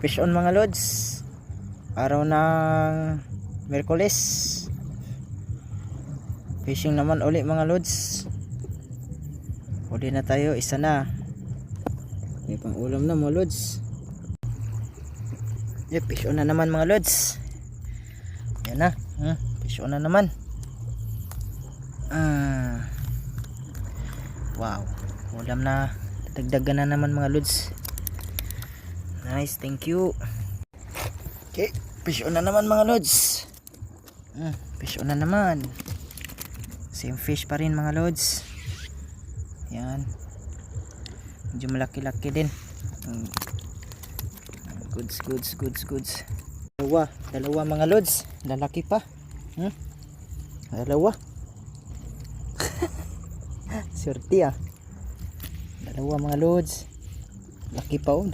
Fish on mga lods. Araw ng Miyerkules. Fishing naman uli mga lods. Uli na tayo, isa na. May pang ulam na mga lods. Fish on na naman mga lods. Yan na. Fish on na naman. Wow. Ulam na. Dagdagan na naman mga lods. Nice, thank you. Okay, fish on na naman mga lods. Fish on na naman. Same fish pa rin mga lods. Yan. Medyo malaki-laki din. Goods. Dalawa mga lods. Lalaki pa. Dalawa. Swerte ah. Dalawa mga lods. Laki pa oh.